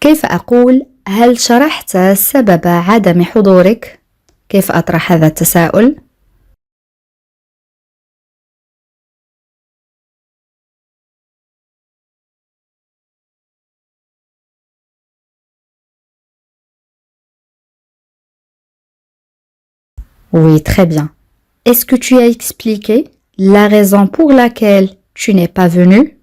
كيف أقول هل شرحت سبب عدم حضورك؟ كيف أطرح هذا التساؤل؟ Oui, très bien. Est-ce que tu as expliqué la raison pour laquelle tu n'es pas venu?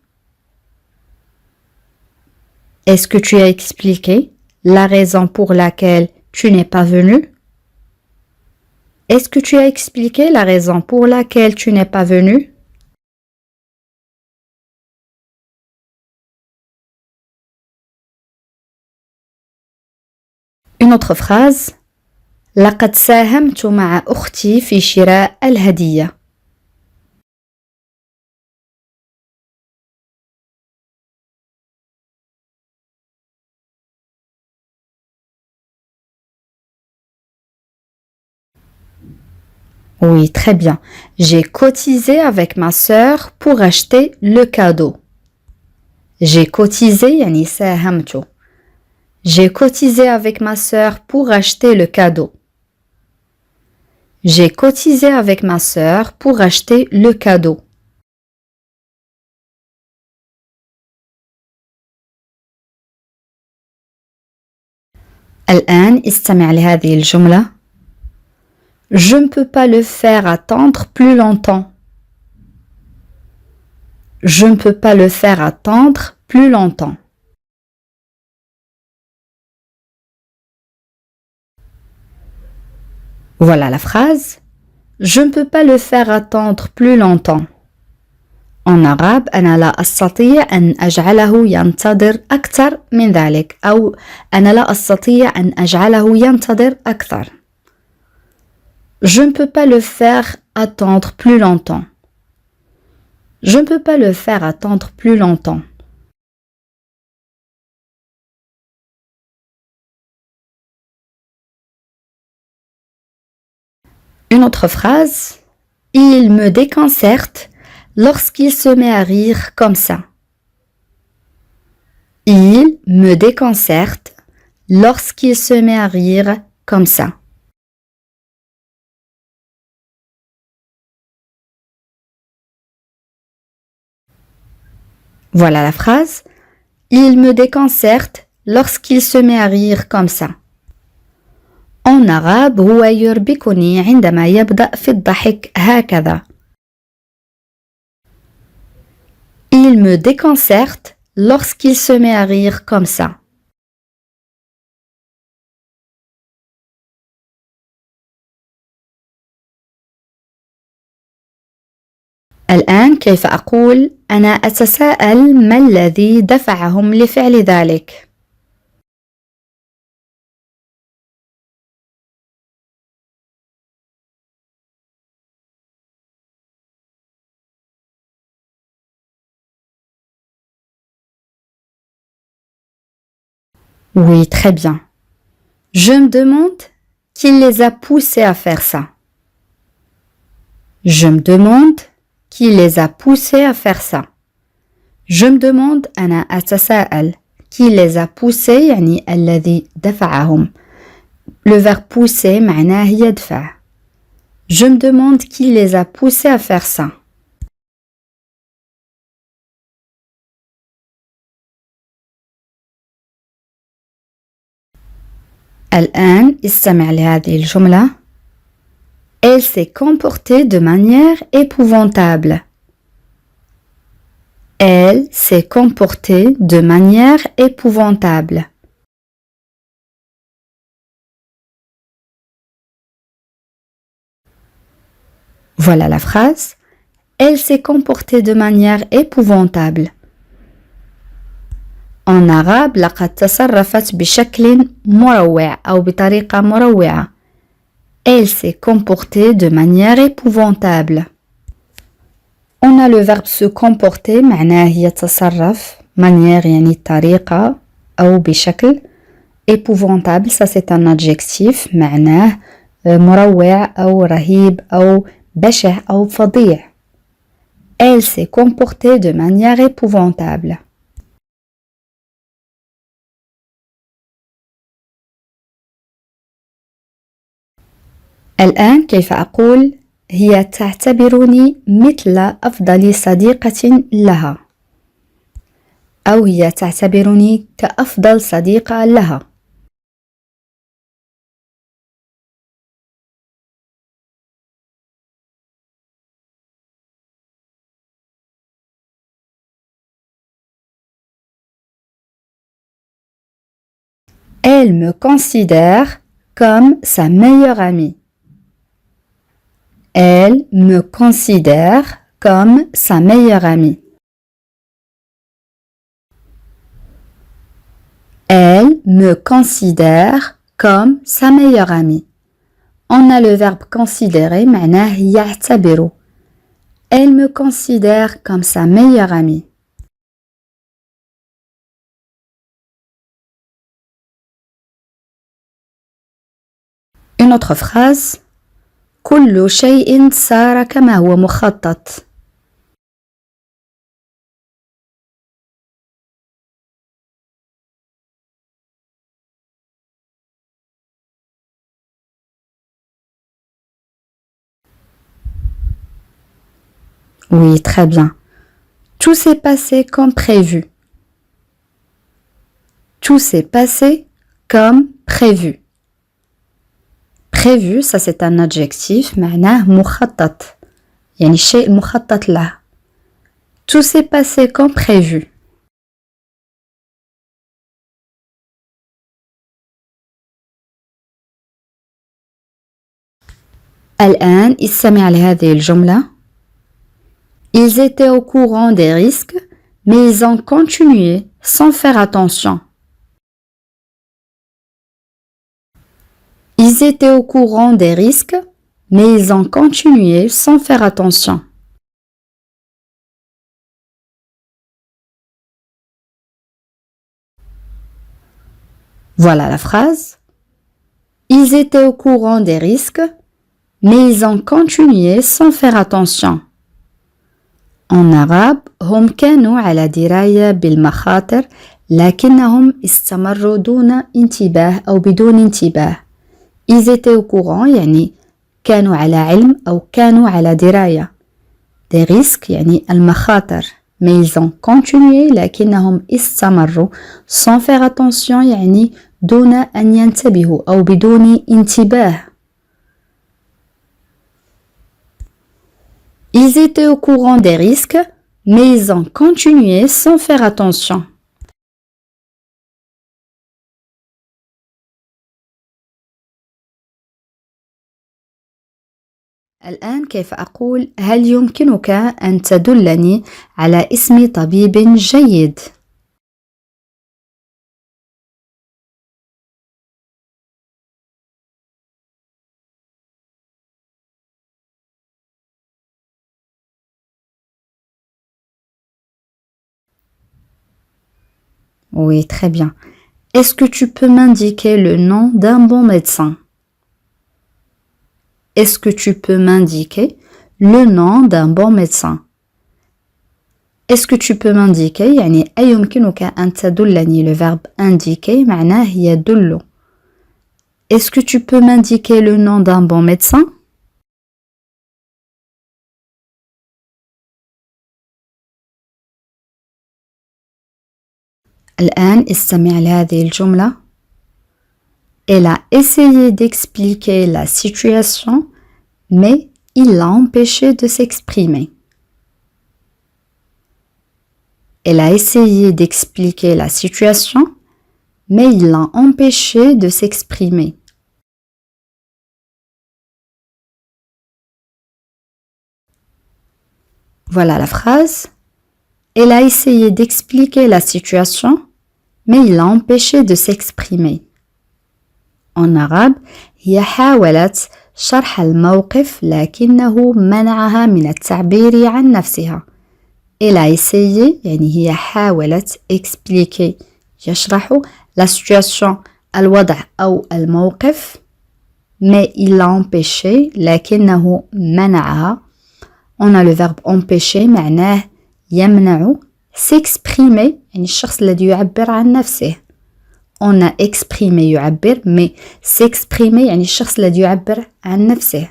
Est-ce que tu as expliqué la raison pour laquelle tu n'es pas venu? Est-ce que tu as expliqué la raison pour laquelle tu n'es pas venu? Une autre phrase. لقد ساهمت مع أختي في شراء الهدية. Oui, très bien. J'ai cotisé avec ma sœur pour acheter le cadeau. J'ai cotisé يعني ساهمت. J'ai cotisé avec ma sœur pour acheter le cadeau. J'ai cotisé avec ma sœur pour acheter le cadeau. الآن استمع لهذه الجملة. Je ne peux pas le faire attendre plus longtemps. Je ne peux pas le faire attendre plus longtemps. Voilà la phrase. Je ne peux pas le faire attendre plus longtemps. En arabe أنا لا أستطيع أن أجعله ينتظر أكثر من ذلك أو أنا لا أستطيع أن أجعله ينتظر أكثر. Je ne peux pas le faire attendre plus longtemps. Je ne peux pas le faire attendre plus longtemps. Une autre phrase. Il me déconcerte lorsqu'il se met à rire comme ça. Il me déconcerte lorsqu'il se met à rire comme ça. Voilà la phrase. Il me déconcerte lorsqu'il se met à rire comme ça. En arabe هو يربكني عندما يبدأ في الضحك هكذا. Il me déconcerte lorsqu'il se met à rire comme ça. الآن كيف أقول أنا أتساءل ما الذي دفعهم لفعل ذلك؟ Oui, très bien. Je me demande qui les a poussés à faire ça. Je me demande qui les a poussés à faire ça. Je me demande أنا أتساءل qui les a poussés يعني الذي دفعهم. Le verbe pousser معناه يدفع. Je me demande qui les a poussés à faire ça. الآن استمع لهذه الجملة. Elle s'est comportée de manière épouvantable. Elle s'est comportée de manière épouvantable. Voilà la phrase. Elle s'est comportée de manière épouvantable. En arabe لقد تصرفت بشكل مروع أو بطريقة مروعة. Elle s'est comportée de manière épouvantable. On a le verbe se comporter معناه يتصرف manière يعني طريقة أو بشكل. Épouvantable ça c'est un adjectif معناه مروع أو رهيب أو بشع أو فظيع. Elle s'est comportée de manière épouvantable. الآن كيف أقول هي تعتبرني مثل أفضل صديقة لها أو هي تعتبرني كأفضل صديقة لها. Elle me considère comme sa meilleure amie. Elle me considère comme sa meilleure amie. Elle me considère comme sa meilleure amie. On a le verbe considérer, معناه يعتبر. Elle me considère comme sa meilleure amie. Une autre phrase. كل شيء صار كما هو مخطط. Oui, très bien. Tout s'est passé comme prévu. Tout s'est passé comme prévu. Prévu, ça c'est un adjectif, معناه مخطط. يعني شيء مخطط له. Tout s'est passé comme prévu. الآن استمع لهذه الجملة. Ils étaient au courant des risques, mais ils ont continué sans faire attention. Ils étaient au courant des risques, mais ils ont continué sans faire attention. Voilà la phrase. Ils étaient au courant des risques, mais ils ont continué sans faire attention. En arabe هم كانوا على دراية بالمخاطر لكنهم استمروا دون انتباه أو بدون انتباه. Ils étaient au courant يعني كانوا على علم أو كانوا على دراية. Des risques يعني المخاطر. Mais ils ont continué لكنهم استمروا sans faire attention يعني دون أن ينتبهوا أو بدون انتباه. Ils étaient au courant des risques, mais ils ont continué sans faire attention. الآن كيف أقول هل يمكنك أن تدلني على اسم طبيب جيد؟ Oui, très bien. Est-ce que tu peux m'indiquer le nom d'un bon médecin? Est-ce que tu peux m'indiquer le nom d'un bon médecin? Est-ce que tu peux m'indiquer يعني أيمكنك أن تدلني le verbe indiquer معناه يدل. Est-ce que tu peux m'indiquer le nom d'un bon médecin? الآن استمع لهذه الجملة. Elle a essayé d'expliquer la situation, mais il l'a empêché de s'exprimer. Elle a essayé d'expliquer la situation, mais il l'a empêché de s'exprimer. Voilà la phrase. Elle a essayé d'expliquer la situation, mais il l'a empêché de s'exprimer. En arabe, هي حاولت شرح الموقف لكنه منعها من التعبير عن نفسها. Elle a essayé يعني هي حاولت expliquer يشرح la situation الوضع أو الموقف mais il l'a empêché لكنه منعها. On a le verbe empêcher معناه يمنع s'exprimer يعني الشخص الذي يعبر عن نفسه. on a exprimé يعبر mais s'exprimer يعني الشخص الذي يعبر عن نفسه.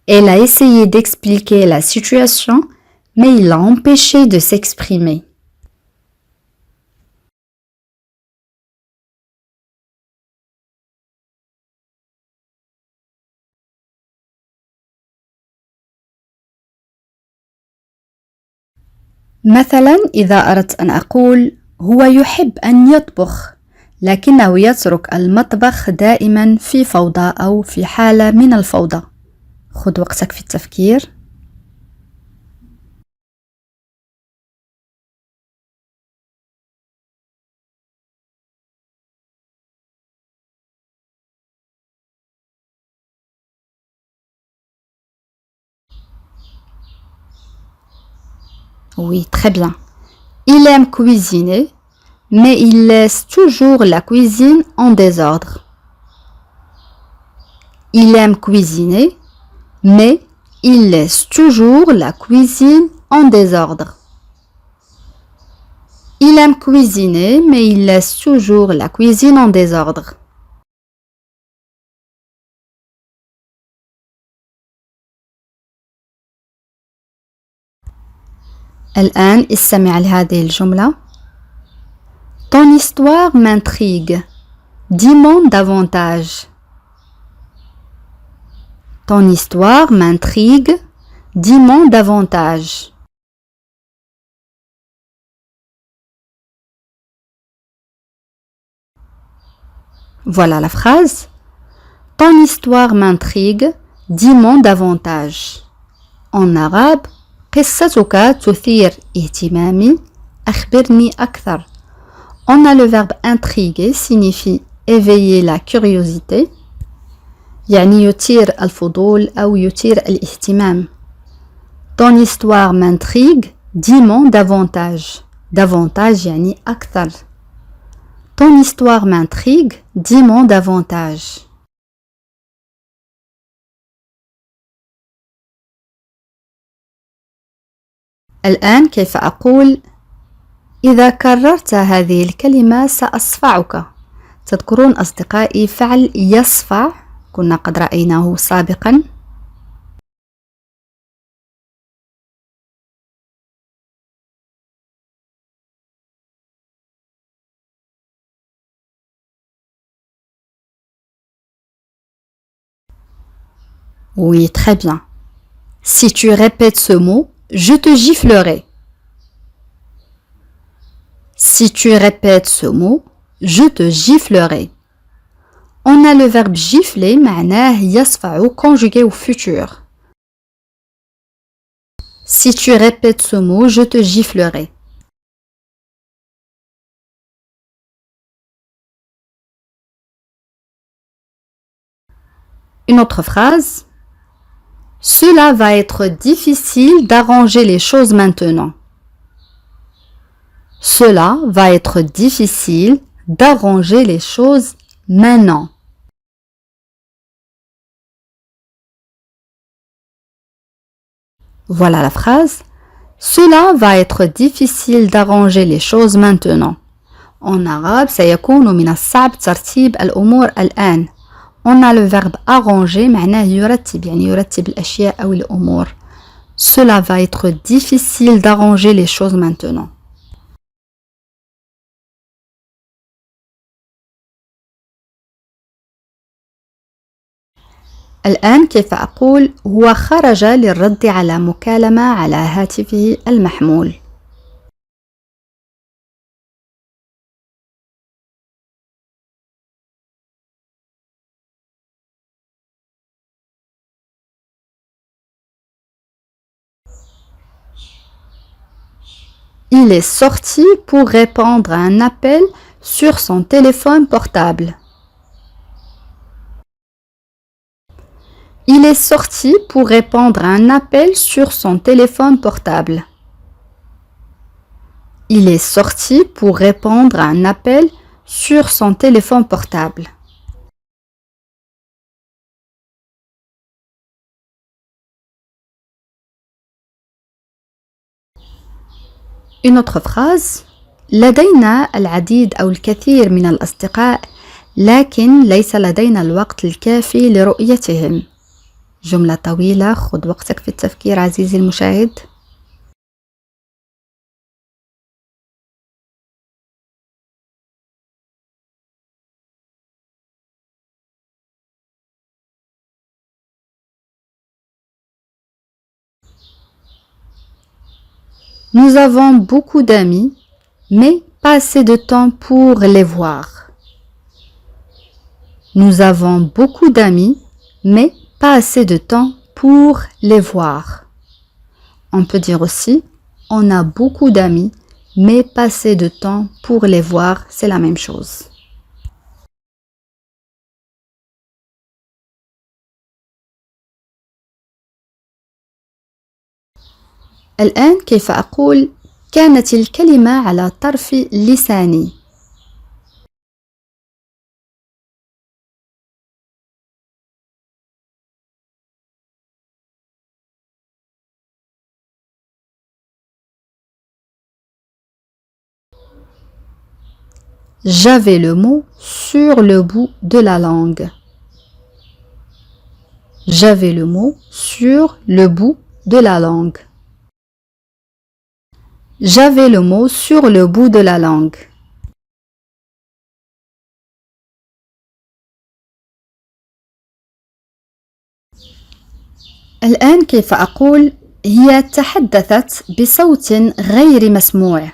Elle a essayé d'expliquer la situation mais il l'a empêché de s'exprimer. مثلا إذا أردت أن أقول هو يحب أن يطبخ لكنه يترك المطبخ دائما في فوضى أو في حالة من الفوضى. خذ وقتك في التفكير. Oui, très bien. Il aime cuisiner, mais il laisse toujours la cuisine en désordre. Il aime cuisiner, mais il laisse toujours la cuisine en désordre. Il aime cuisiner, mais il laisse toujours la cuisine en désordre. الآن استمع لهذه الجملة. Ton histoire m'intrigue. Dis-moi davantage. Ton histoire m'intrigue. Dis-moi davantage. Voilà la phrase. Ton histoire m'intrigue. Dis-moi davantage. En arabe, قصتك تثير اهتمامي. أخبرني أكثر. On a le verbe intriguer signifie éveiller la curiosité. يعني يثير الفضول أو يثير الاهتمام. Ton histoire m'intrigue. Dis-moi davantage. Davantage يعني أكثر. Ton histoire m'intrigue. Dis-moi davantage. الآن كيف أقول إذا كررت هذه الكلمة سأصفعك. تذكرون أصدقائي فعل يصفع كنا قد رأيناه سابقا. Oui, très bien. Si tu répètes ce mot, je te giflerai. Si tu répètes ce mot, je te giflerai. On a le verbe gifler معناه يصفع conjugué au futur. Si tu répètes ce mot, je te giflerai. Une autre phrase. Cela va être difficile d'arranger les choses maintenant. Cela va être difficile d'arranger les choses maintenant. Voilà la phrase. Cela va être difficile d'arranger les choses maintenant. En arabe, سيكون من الصعب ترتيب الأمور الآن. On a le verbe arranger معناه يرتب يعني يرتب الأشياء أو الأمور. Cela va être difficile d'arranger les choses maintenant. الآن كيف أقول هو خرج للرد على مكالمة على هاتفه المحمول. Il est sorti pour répondre à un appel sur son téléphone portable. Il est sorti pour répondre à un appel sur son téléphone portable. Il est sorti pour répondre à un appel sur son téléphone portable. Une autre phrase. لدينا العديد أو الكثير من الأصدقاء لكن ليس لدينا الوقت الكافي لرؤيتهم. جملة طويلة، خذ وقتك في التفكير عزيزي المشاهد. Nous avons beaucoup d'amis, mais pas assez de temps pour les voir. Nous avons beaucoup d'amis, mais pas assez de temps pour les voir. On peut dire aussi, on a beaucoup d'amis, mais pas assez de temps pour les voir, c'est la même chose. الآن كيف أقول كانت الكلمة على طرف لساني. J'avais le mot sur le bout de la langue. J'avais le mot sur le bout de la langue. J'avais le mot sur le bout de la langue. الآن كيف أقول هي تحدثت بصوت غير مسموع.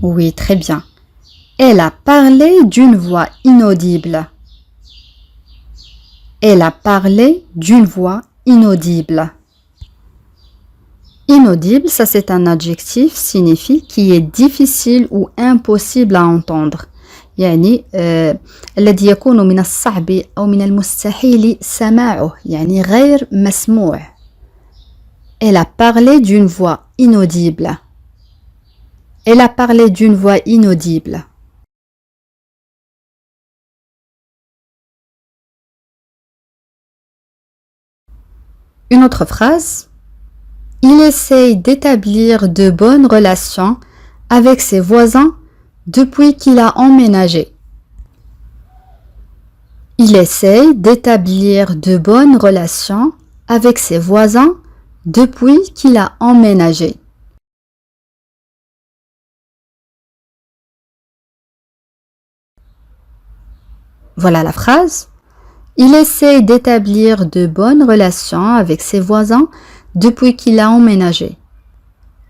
Oui, très bien. Elle a parlé d'une voix inaudible. Elle a parlé d'une voix inaudible. Inaudible, ça c'est un adjectif signifie qui est difficile ou impossible à entendre. يعني الذي يكون من الصعب أو من المستحيل سماعه، يعني غير مسموع. Elle a parlé d'une voix inaudible. Elle a parlé d'une voix inaudible. Une autre phrase. Il essaye d'établir de bonnes relations avec ses voisins depuis qu'il a emménagé. Il essaye d'établir de bonnes relations avec ses voisins depuis qu'il a emménagé. Voilà la phrase. Il essaye d'établir de bonnes relations avec ses voisins depuis qu'il a emménagé.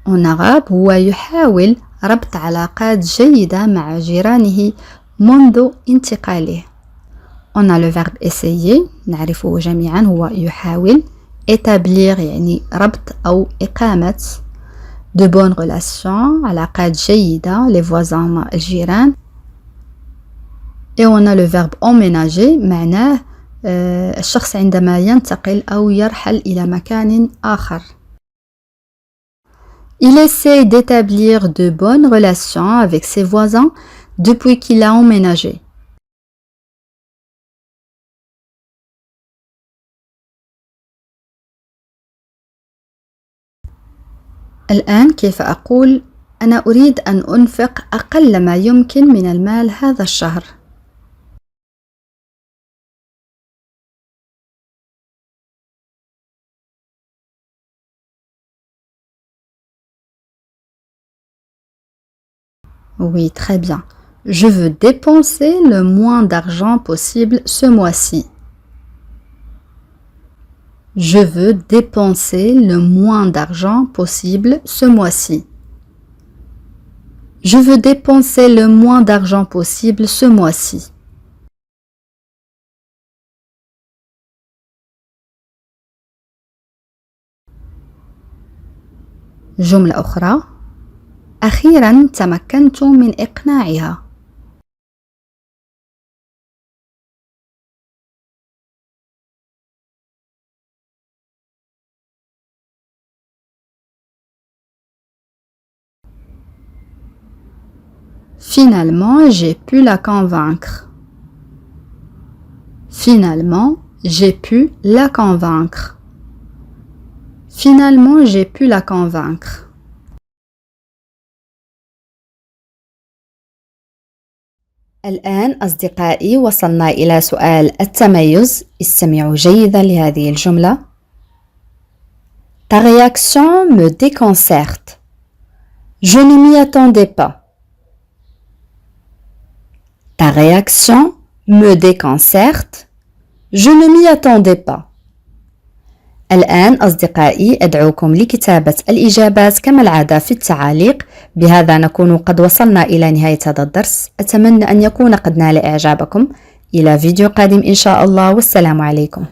En arabe هو يحاول ربط علاقات جيدة مع جيرانه منذ انتقاله. On a le verbe essayer نعرفه جميعا هو يحاول établir يعني ربط أو إقامة de bonnes relations علاقات جيدة les voisins الجيران. Et on a le verbe emménager معناه الشخص عندما ينتقل أو يرحل إلى مكان آخر. Il essaie d'établir de bonnes relations avec ses voisins depuis qu'il a emménagé. الآن كيف أقول أنا أريد أن أنفق أقل ما يمكن من المال هذا الشهر. Oui, très bien. Je veux dépenser le moins d'argent possible ce mois-ci. Je veux dépenser le moins d'argent possible ce mois-ci. Je veux dépenser le moins d'argent possible ce mois-ci. جملة أخرى. أخيرا تمكنت من إقناعها. Finalement, j'ai pu la convaincre. Finalement, j'ai pu la convaincre. Finalement, j'ai pu la convaincre. الآن أصدقائي وصلنا إلى سؤال التميز. استمعوا جيدا لهذه الجملة. Ta réaction me déconcerte. Je ne m'y attendais pas. Ta réaction me déconcerte. Je ne m'y attendais pas. الآن أصدقائي أدعوكم لكتابة الإجابات كما العادة في التعاليق. بهذا نكون قد وصلنا إلى نهاية هذا الدرس. أتمنى أن يكون قد نال إعجابكم. إلى فيديو قادم إن شاء الله، والسلام عليكم.